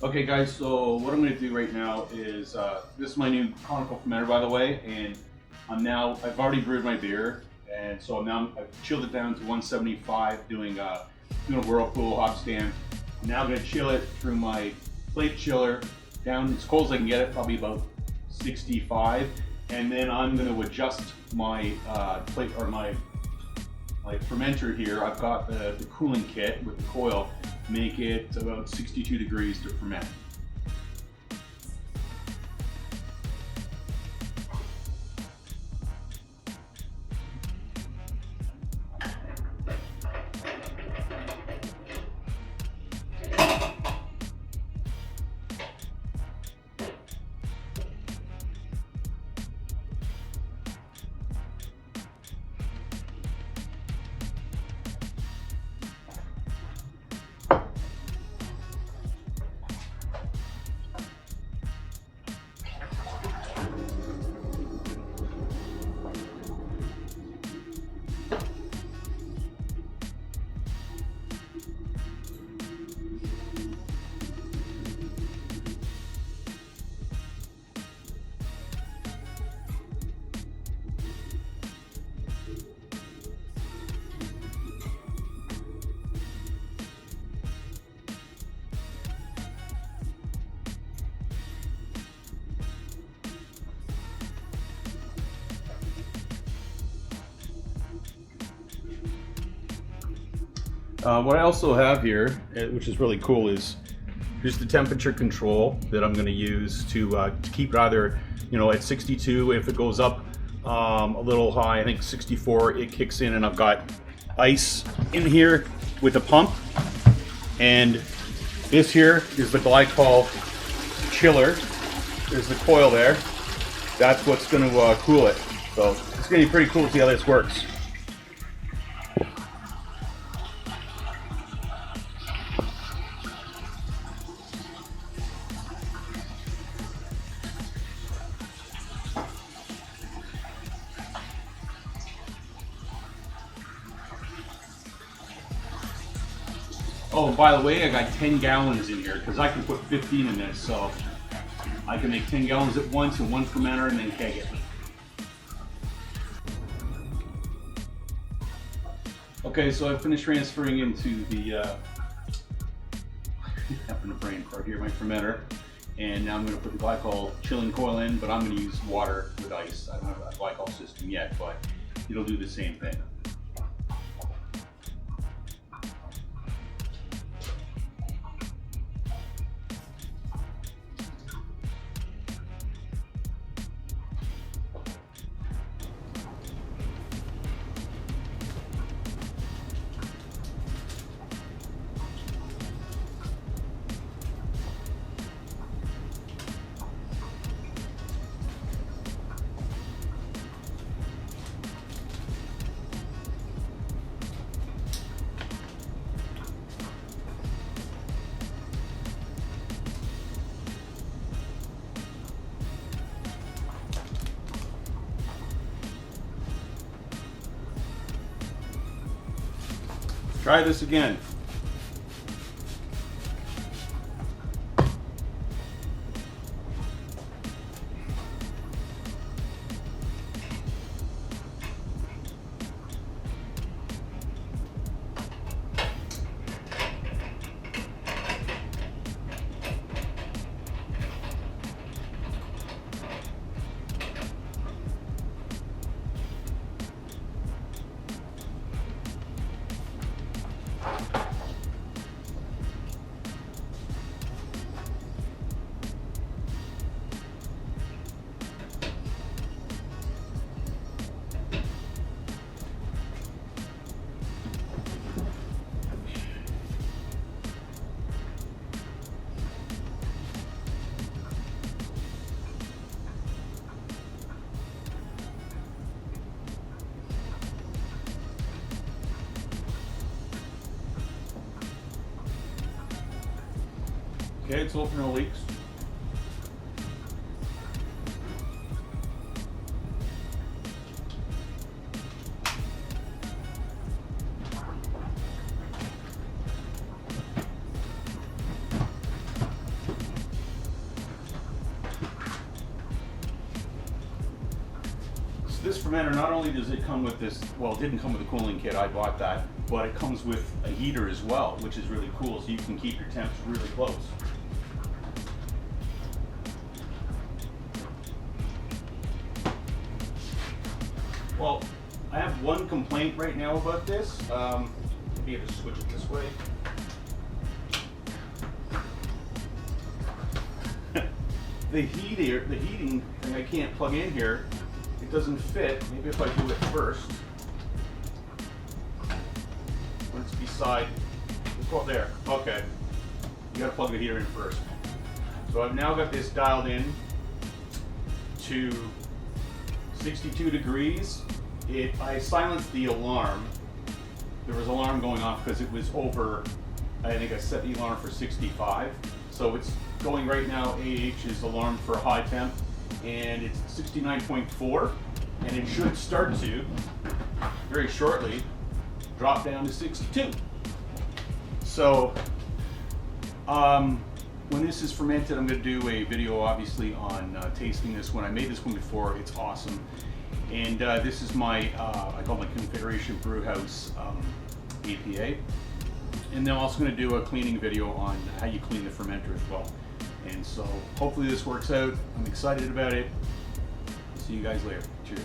Okay guys, so what I'm going to do right now is, this is my new Conical fermenter by the way, and I've already brewed my beer, and so I've chilled it down to 175 doing a whirlpool hop stand. I'm now going to chill it through my plate chiller down as cold as I can get it, probably about 65, and then I'm going to adjust my plate or my fermenter here. I've got the cooling kit with the coil, make it about 62 degrees to ferment. What I also have here, which is really cool, is here's the temperature control that I'm going to use to keep it either, at 62. If it goes up a little high, I think 64, it kicks in, and I've got ice in here with a pump. And this here is the glycol chiller. There's the coil there. That's what's going to cool it. So it's going to be pretty cool to see how this works. Oh, by the way, I got 10 gallons in here because I can put 15 in this, so I can make 10 gallons at once in one fermenter and then keg it. Okay, so I've finished transferring into the having a brain fart here, my fermenter, and now I'm going to put the glycol chilling coil in, but I'm going to use water with ice. I don't have a glycol system yet, but it'll do the same thing. Try this again. Okay, it's open, no leaks. this fermenter, not only does it come with this, well, it didn't come with a cooling kit, I bought that, but it comes with a heater as well, which is really cool, so you can keep your temps really close. Well, I have one complaint right now about this. Maybe I just switch it this way. The heating thing I can't plug in here. It doesn't fit. Maybe if I do it first. When it's beside, oh, there. Okay. You gotta plug the heater in first. So I've now got this dialed in to 62 degrees. I silenced the alarm. There was an alarm going off because it was over, I think I set the alarm for 65. So it's going right now, AH is alarmed for a high temp, and it's 69.4, and it should start to, very shortly, drop down to 62. So, when this is fermented, I'm going to do a video, obviously, on tasting this one. I made this one before. It's awesome. And this is my, I call my Configuration Brewhouse APA. And then I'm also going to do a cleaning video on how you clean the fermenter as well. And so hopefully this works out. I'm excited about it. See you guys later. Cheers.